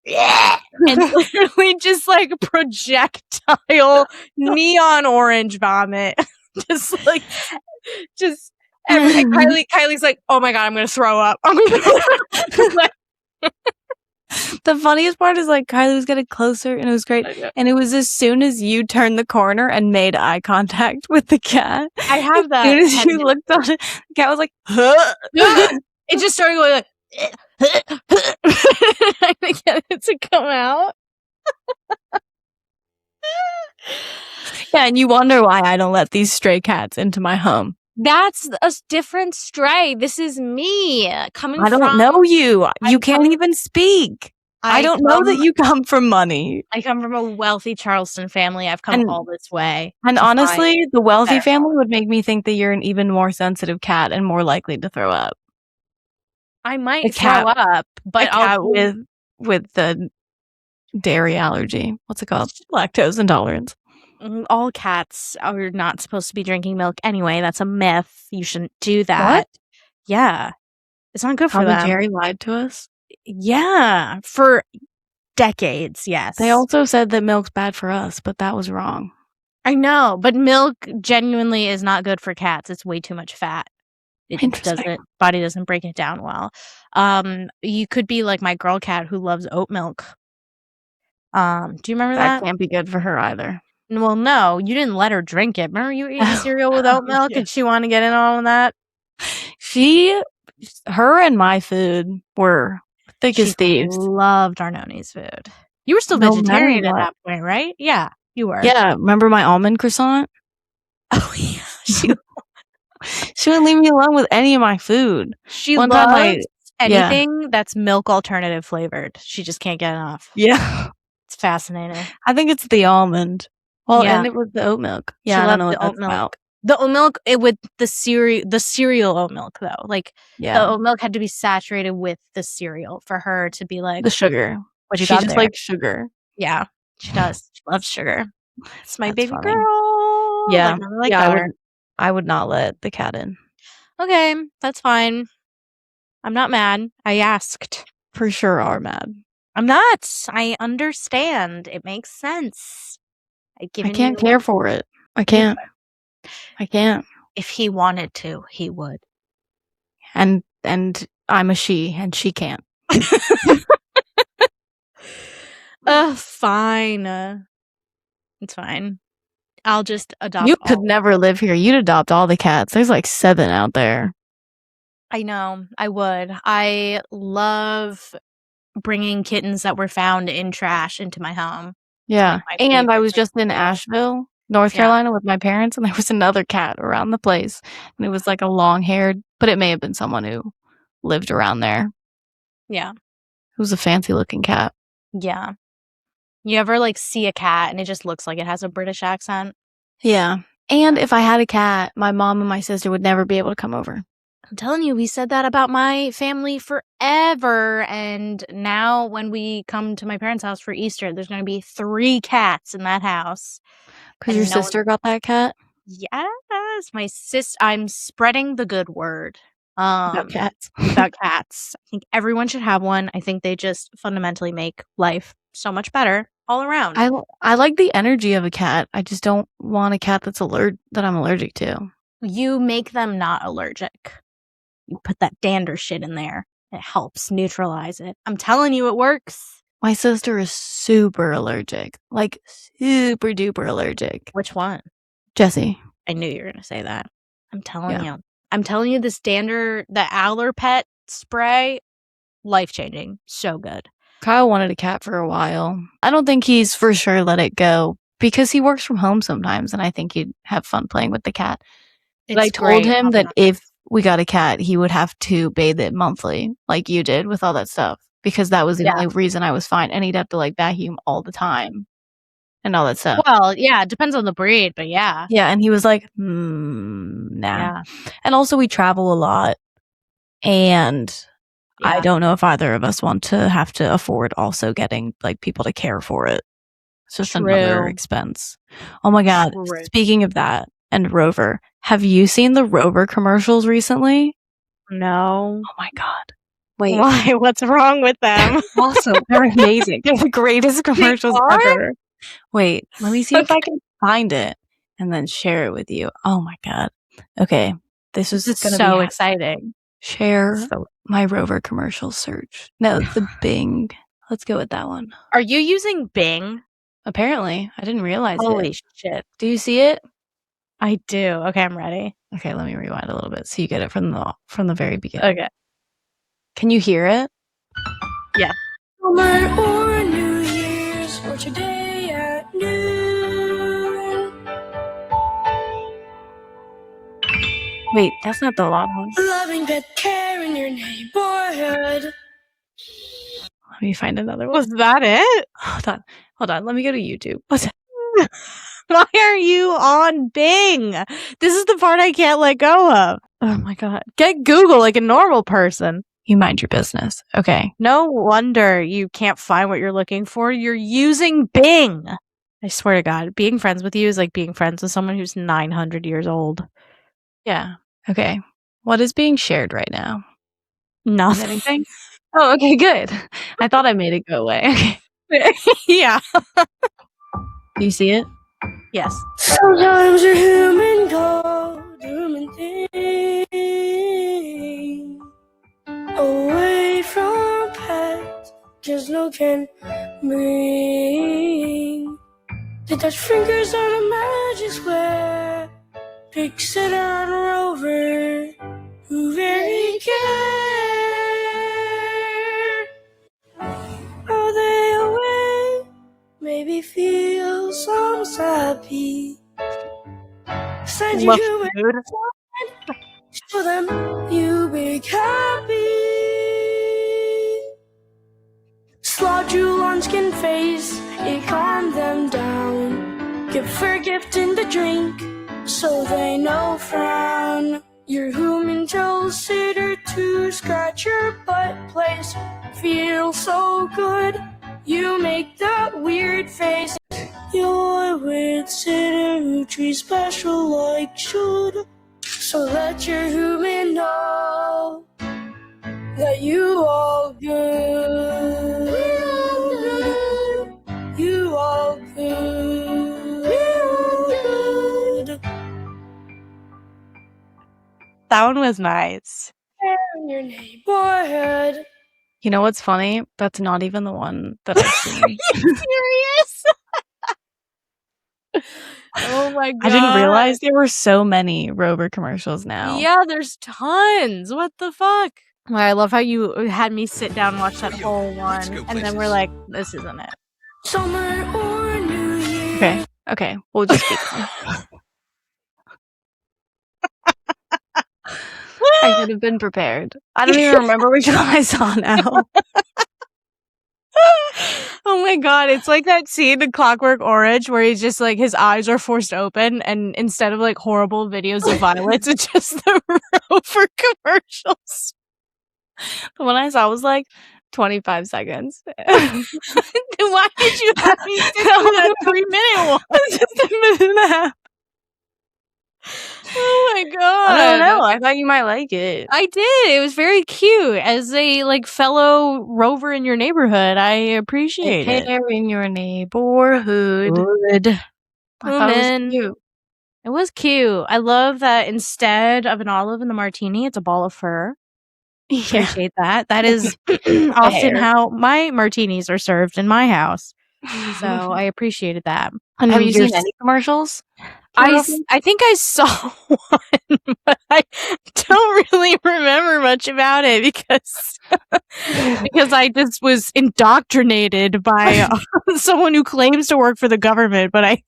C: and literally just like projectile neon orange vomit. And Kylie's like, oh my god, I'm gonna throw up.
D: The funniest part is like Kylie was getting closer and it was great. And it was as soon as you turned the corner and made eye contact with the cat.
C: I have that.
D: As soon as you looked on it, the cat was like, huh?
C: It just started going like I get it to come out.
D: Yeah, and you wonder why I don't let these stray cats into my home.
C: That's a different stray. This is me coming from...
D: I don't know you. You can't even speak. I don't know that you come from money.
C: I come from a wealthy Charleston family. I've come all this way.
D: And honestly, the wealthy family would make me think that you're an even more sensitive cat and more likely to throw up.
C: I might throw up, but
D: a cat with the dairy allergy. What's it called? Lactose intolerance.
C: All cats are not supposed to be drinking milk anyway. That's a myth. You shouldn't do that.
D: What?
C: Yeah. It's not good for them.
D: Jerry lied to us?
C: Yeah. For decades, yes.
D: They also said that milk's bad for us, but that was wrong.
C: I know, but milk genuinely is not good for cats. It's way too much fat. Body doesn't break it down well. You could be like my girl cat who loves oat milk. Do you remember that?
D: That can't be good for her either.
C: Well, no, you didn't let her drink it. Remember you eating cereal with oat milk and she wanted to get in on that?
D: Her and my food were thick as thieves.
C: Loved Arnoni's food. You were still vegetarian at that point, right? Yeah, you were.
D: Yeah, remember my almond croissant?
C: Oh, yeah.
D: She wouldn't leave me alone with any of my food.
C: She loves anything that's milk alternative flavored. She just can't get enough.
D: Yeah.
C: It's fascinating.
D: I think it's the almond. Well, and it was the oat milk. Yeah, I don't know what that's about.
C: The oat milk with the cereal oat milk though. Like the oat milk had to be saturated with the cereal for her to be like
D: the sugar. She just likes sugar.
C: Yeah, she does. She loves sugar. It's my baby girl.
D: Yeah, I would not let the cat in.
C: Okay, that's fine. I'm not mad. I asked.
D: For sure are mad.
C: I'm not. I understand. It makes sense.
D: I can't care for it. I can't.
C: If he wanted to, he would.
D: And I'm a she, and she can't.
C: Fine. It's fine. I'll just adopt.
D: You could never live here. You'd adopt all the cats. There's like 7 out there.
C: I know. I would. I love bringing kittens that were found in trash into my home.
D: Yeah. And I was just in Asheville, North Carolina with my parents, and there was another cat around the place. And it was like a long-haired, but it may have been someone who lived around there.
C: Yeah.
D: It was a fancy-looking cat.
C: Yeah. You ever like see a cat and it just looks like it has a British accent?
D: Yeah. And if I had a cat, my mom and my sister would never be able to come over.
C: I'm telling you, we said that about my family forever. And now when we come to my parents' house for Easter, there's going to be 3 cats in that house.
D: Because your sister got that cat?
C: Yes. My sister. I'm spreading the good word.
D: About cats.
C: About cats. I think everyone should have one. I think they just fundamentally make life so much better all around.
D: I like the energy of a cat. I just don't want a cat that I'm allergic to.
C: You make them not allergic. You put that dander shit in there. It helps neutralize it. I'm telling you, it works.
D: My sister is super allergic. Like, super duper allergic.
C: Which one?
D: Jessie.
C: I knew you were going to say that. I'm telling you. I'm telling you, this dander, the Owler Pet spray, life-changing. So good.
D: Kyle wanted a cat for a while. I don't think he's for sure let it go because he works from home sometimes, and I think he'd have fun playing with the cat. But I told him that if we got a cat, he would have to bathe it monthly, like you did with all that stuff, because that was the only reason I was fine. And he'd have to like vacuum all the time and all that stuff.
C: Well, yeah, it depends on the breed, but yeah.
D: Yeah, and he was like, nah. Yeah. And also we travel a lot, and I don't know if either of us want to have to afford also getting like people to care for it. It's just another expense. Oh my God. Speaking of that and Rover, have you seen the Rover commercials recently?
C: No.
D: Oh my God.
C: Wait. Why? What's wrong with them?
D: Awesome. They're amazing. They're the greatest commercials ever. Wait, let me see if I can find it and then share it with you. Oh my God. Okay. This is
C: so exciting.
D: Share my Rover commercial search. No, the Bing. Let's go with that one.
C: Are you using Bing?
D: Apparently. I didn't realize it.
C: Holy shit.
D: Do you see it?
C: I do. Okay, I'm ready.
D: Okay, let me rewind a little bit so you get it from the very beginning.
C: Okay.
D: Can you hear it?
C: Yeah.
E: Summer or New Year's or today at noon.
D: Wait, that's not the long one.
E: Loving pet care in your neighborhood.
D: Let me find another one.
C: Was that it?
D: Hold on. Let me go to YouTube. What's that?
C: Why are you on Bing? This is the part I can't let go of. Oh my God. Get Google like a normal person.
D: You mind your business. Okay.
C: No wonder you can't find what you're looking for. You're using Bing. I swear to God, being friends with you is like being friends with someone who's 900 years old.
D: Yeah. Okay. What is being shared right now?
C: Nothing.
D: Anything? Oh, okay, good. I thought I made it go away. Okay.
C: Yeah.
D: Do you see it?
C: Yes.
E: Sometimes you're human cold, human thing. snow can bring. They touch fingers on a magic square. Pick sitter on a rover who very care. Are they away? Maybe feel some happy. Send you
C: Love
E: to it.
C: food.
E: Show them you big happy. Slaw jewel skin face, it calmed them down. Give for gift in the drink, so they no frown. Your human tells sitter to scratch your butt place. Feel so good, you make that weird face. You're with sitter who treats special like should. So let your human know that you all good. You all good.
D: That one was nice.
E: In your neighborhood.
D: You know what's funny? That's not even the one that I've seen.
C: Are you serious? Oh my god.
D: I didn't realize there were so many Rover commercials now.
C: Yeah, there's tons. What the fuck? Well, I love how you had me sit down and watch that whole one, and then we're like, this isn't it.
E: Summer or New Year.
D: Okay. We'll just keep going. I should have been prepared. I don't even remember which one I saw now.
C: Oh my god, it's like that scene in Clockwork Orange where he's just like, his eyes are forced open, and instead of like horrible videos of violence, it's just the Rover commercials.
D: The one I saw was like 25 seconds.
C: Then why did you have me sit through that 3-minute one?
D: Just a minute and a half.
C: Oh my god.
D: I don't know. I thought you might like it.
C: I did. It was very cute. As a like fellow rover in your neighborhood, I appreciate it.
D: In your neighborhood.
C: Good.
D: I thought it was cute.
C: It was cute. I love that instead of an olive in the martini, it's a ball of fur. Appreciate that. That is often how my martinis are served in my house. So I appreciated that.
D: Have you seen any commercials?
C: I think I saw one, but I don't really remember much about it because I just was indoctrinated by someone who claims to work for the government, but I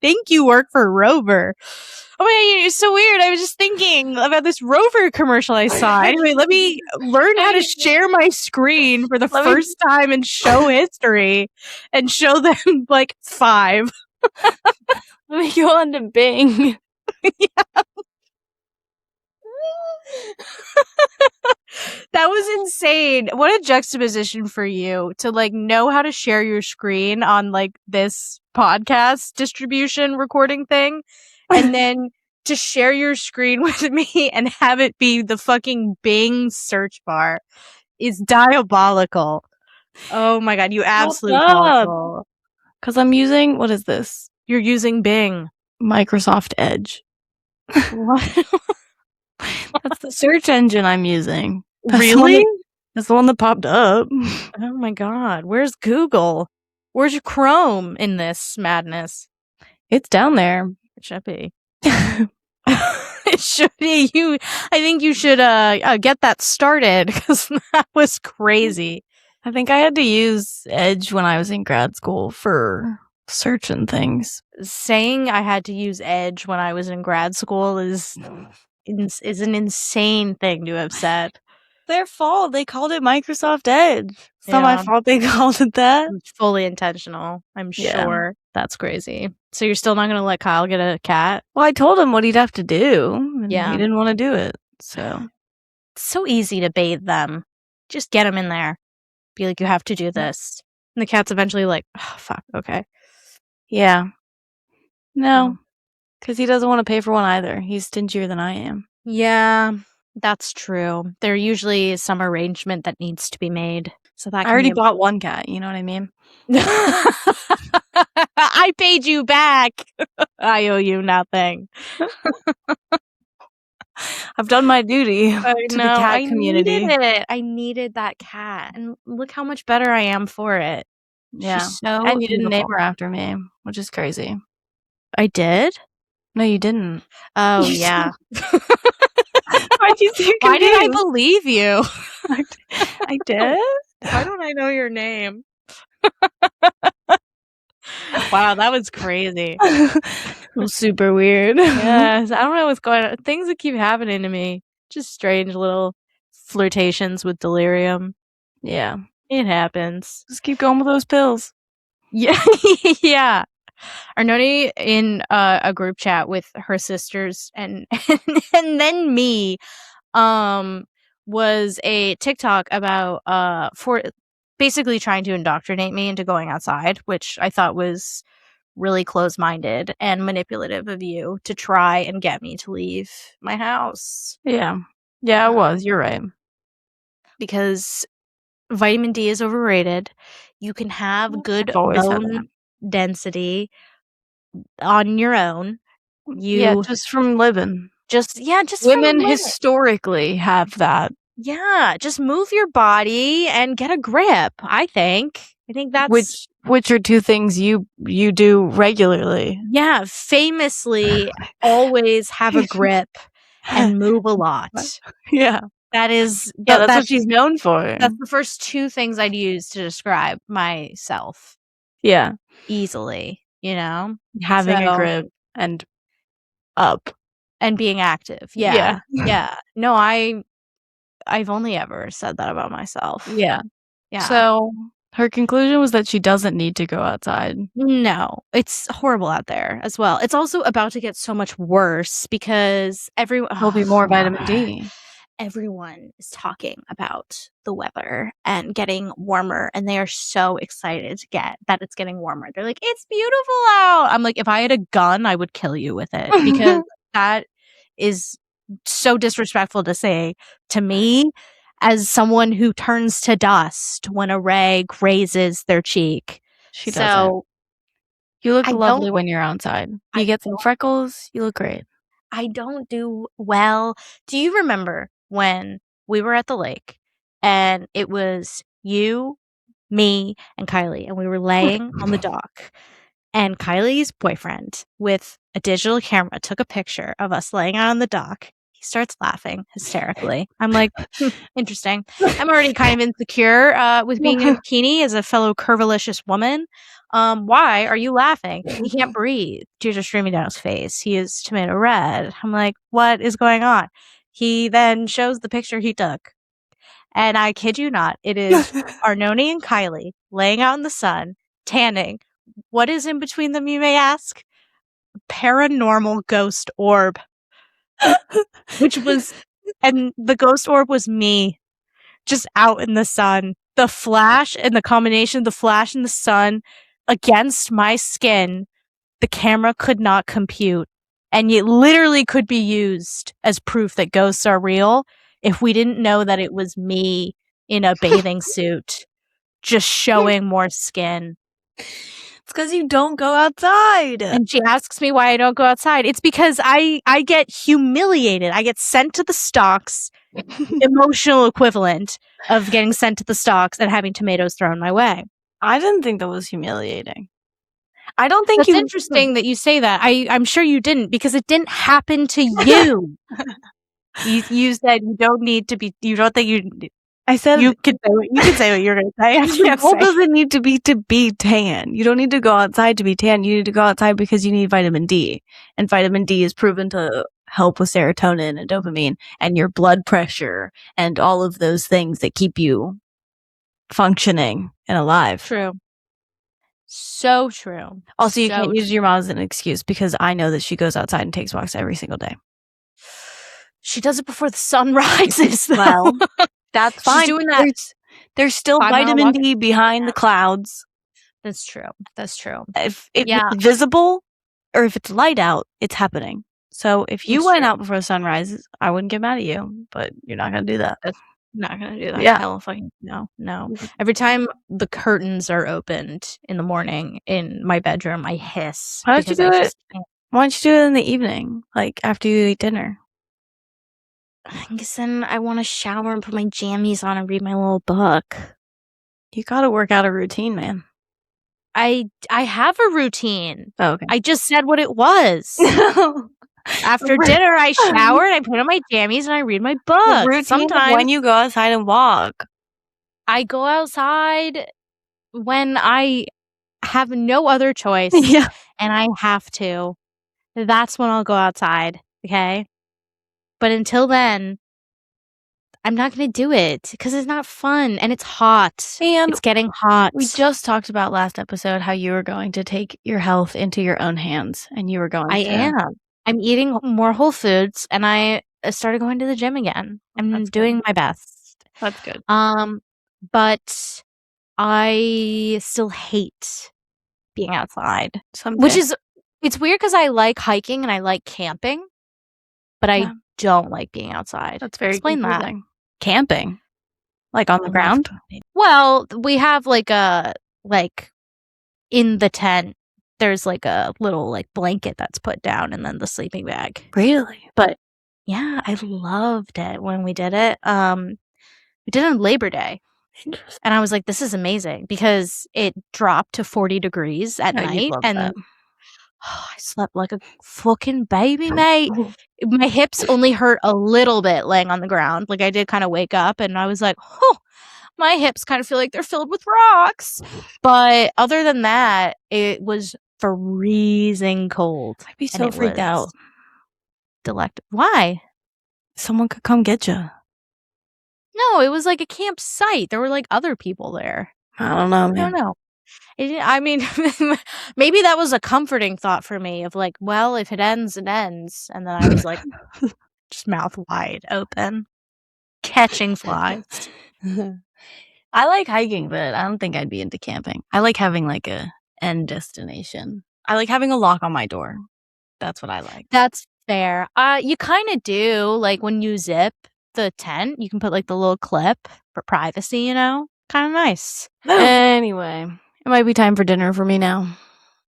C: think you work for Rover. Oh my god, it's so weird. I was just thinking about this Rover commercial I saw. Anyway, let me learn how to share my screen for the first time in show history and show them like 5.
D: Let me go on to Bing.
C: Yeah. That was insane. What a juxtaposition for you to like know how to share your screen on like this podcast distribution recording thing, and then to share your screen with me and have it be the fucking Bing search bar is diabolical. Oh my god, you absolute console.
D: Because I'm using, what is this?
C: You're using Bing.
D: Microsoft Edge.
C: What?
D: That's the search engine I'm using.
C: Really?
D: That's the one that popped up.
C: Oh my god. Where's Google? Where's your Chrome in this madness?
D: It's down there.
C: It should be. It should be. I think you should get that started because that was crazy.
D: I think I had to use Edge when I was in grad school for searching things.
C: Saying I had to use Edge when I was in grad school is an insane thing to have said.
D: Their fault. They called it Microsoft Edge. It's not my fault they called it that.
C: It's fully intentional, I'm sure. That's crazy. So you're still not going to let Kyle get a cat?
D: Well, I told him what he'd have to do. And
C: Yeah.
D: he didn't want to do it. So
C: it's so easy to bathe them. Just get them in there. Be like, you have to do this. And the cat's eventually like, oh, fuck, okay.
D: Yeah. No. Because he doesn't want to pay for one either. He's stingier than I am.
C: Yeah, that's true. There usually is some arrangement that needs to be made. So that
D: I already bought one cat. You know what I mean?
C: I paid you back. I owe you nothing.
D: I've done my duty to the cat community.
C: Needed it. I needed that cat, and look how much better I am for it.
D: Yeah,
C: she's so
D: and you
C: beautiful.
D: didn't name her after me, which is crazy.
C: I did?
D: No, you didn't.
C: Oh yeah.
D: Why'd you seem confused?
C: Why did I believe you?
D: I did?
C: Why don't I know your name? Wow, that was crazy.
D: Super weird.
C: Yes, I don't know what's going on. Things that keep happening to me. Just strange little flirtations with delirium.
D: Yeah.
C: It happens.
D: Just keep going with those pills.
C: Yeah. Yeah. Arnone in a group chat with her sisters and then me was a TikTok about for basically trying to indoctrinate me into going outside, which I thought was really close-minded and manipulative of you to try and get me to leave my house.
D: Yeah. Yeah, it was. You're right.
C: Because vitamin D is overrated. You can have good bone density on your own.
D: Just from living.
C: Just
D: women historically have that.
C: Yeah, just move your body and get a grip, I think. I think that's
D: which are two things you do regularly.
C: Yeah, famously always have a grip and move a lot.
D: Yeah.
C: That's
D: what she's known for.
C: That's the first two things I'd use to describe myself.
D: Yeah.
C: Easily, you know?
D: Having a grip and up.
C: And being active. Yeah. Yeah. No, I've only ever said that about myself.
D: Yeah.
C: Yeah.
D: So her conclusion was that she doesn't need to go outside.
C: No, it's horrible out there as well. It's also about to get so much worse because
D: there'll be more vitamin D.
C: Everyone is talking about the weather and getting warmer, and they are so excited that it's getting warmer. They're like, it's beautiful out. I'm like, if I had a gun, I would kill you with it because that is so disrespectful to say to me as someone who turns to dust when a ray grazes their cheek.
D: She doesn't. You look lovely when you're outside. You get some freckles, you look great.
C: I don't do well. Do you remember when we were at the lake and it was you, me, and Kylie, and we were laying on the dock, and Kylie's boyfriend with a digital camera took a picture of us laying out on the dock. He starts laughing hysterically. I'm like, interesting. I'm already kind of insecure with being in a bikini as a fellow curvilicious woman. Why are you laughing? He can't breathe. Tears are streaming down his face. He is tomato red. I'm like, what is going on? He then shows the picture he took. And I kid you not, it is Arnone and Kylie laying out in the sun, tanning. What is in between them, you may ask? Paranormal ghost orb. And the ghost orb was me, just out in the sun. The flash and the combination of the flash and the sun against my skin, the camera could not compute. And it literally could be used as proof that ghosts are real if we didn't know that it was me in a bathing suit, just showing more skin.
D: It's because you don't go outside.
C: And she asks me why I don't go outside. It's because I get humiliated. I get sent to the stocks, emotional equivalent of getting sent to the stocks and having tomatoes thrown my way.
D: I didn't think that was humiliating. I don't think
C: That's interesting that you say that. I'm sure you didn't, because it didn't happen to you. You said you don't need to be. You don't think you.
D: I said
C: you can say what you're going to say.
D: Your goal doesn't need to be tan. You don't need to go outside to be tan. You need to go outside because you need vitamin D, and vitamin D is proven to help with serotonin and dopamine and your blood pressure and all of those things that keep you functioning and alive.
C: True. So true.
D: Also, you can't use your mom as an excuse because I know that she goes outside and takes walks every single day.
C: She does it before the sun rises.
D: Well, that's fine.
C: She's doing that.
D: There's still vitamin D behind the clouds.
C: That's true. That's true.
D: If it's visible or if it's light out, it's happening. So if you went out before the sun rises, I wouldn't get mad at you, but you're not going to do that.
C: Not gonna do that.
D: Yeah.
C: Hell fucking no. Every time the curtains are opened in the morning in my bedroom, I hiss.
D: Why don't you do it? Why don't you do it in the evening, like after you eat dinner?
C: guess then I want to shower and put my jammies on and read my little book.
D: You gotta work out a routine, man.
C: I have a routine.
D: Oh, okay.
C: I just said what it was. After dinner, I shower and I put on my jammies and I read my book.
D: Sometimes when you go outside and walk.
C: I go outside when I have no other choice.
D: Yeah.
C: And I have to. That's when I'll go outside. Okay. But until then, I'm not going to do it because it's not fun and it's hot.
D: And
C: it's getting hot.
D: We just talked about last episode how you were going to take your health into your own hands and you were going
C: I am. I'm eating more whole foods and I started going to the gym again. I'm doing my best.
D: That's good.
C: But I still hate being outside. It's weird because I like hiking and I like camping, but I don't like being outside.
D: That's very
C: Explain
D: confusing. Camping? Like on the ground?
C: Well, we have in the tent, there's like a little blanket that's put down and then the sleeping bag.
D: Really?
C: But yeah, I loved it when we did it. We did it on Labor Day. And I was like, this is amazing because it dropped to 40 degrees at night. And I slept like a fucking baby, mate. My hips only hurt a little bit laying on the ground. Like I did kind of wake up and I was like, oh, my hips kind of feel like they're filled with rocks. But other than that, it was freezing cold.
D: I'd be so freaked out.
C: Delectable. Why?
D: Someone could come get you.
C: No, it was like a campsite. There were like other people there.
D: I don't know, man.
C: I don't know. I mean, maybe that was a comforting thought for me of like, well, if it ends, it ends. And then I was like, just mouth wide open, catching flies.
D: I like hiking, but I don't think I'd be into camping. I like having like a end destination. I like having a lock on my door. That's what I like.
C: That's fair. You kind of do. Like when you zip the tent, you can put like the little clip for privacy, you know? Kind of nice.
D: Anyway, it might be time for dinner for me now.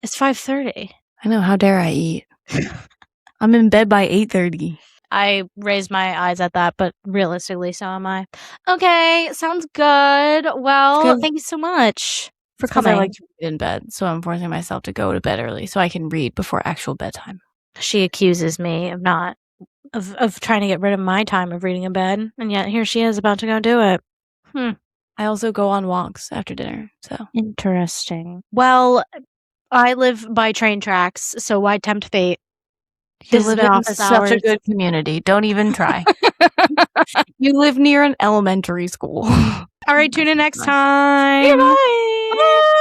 C: It's 5:30.
D: I know. How dare I eat? I'm in bed by 8:30.
C: I raised my eyes at that, but realistically, so am I. Okay, sounds good. Well, thank you so much for coming.
D: I like to read in bed, so I'm forcing myself to go to bed early so I can read before actual bedtime.
C: She accuses me of not of trying to get rid of my time of reading in bed, and yet here she is about to go do it.
D: I also go on walks after dinner, so
C: interesting. Well, I live by train tracks, so why tempt fate?
D: You live in such a good community. Don't even try. You live near an elementary school.
C: All right, tune in next time.
D: Bye.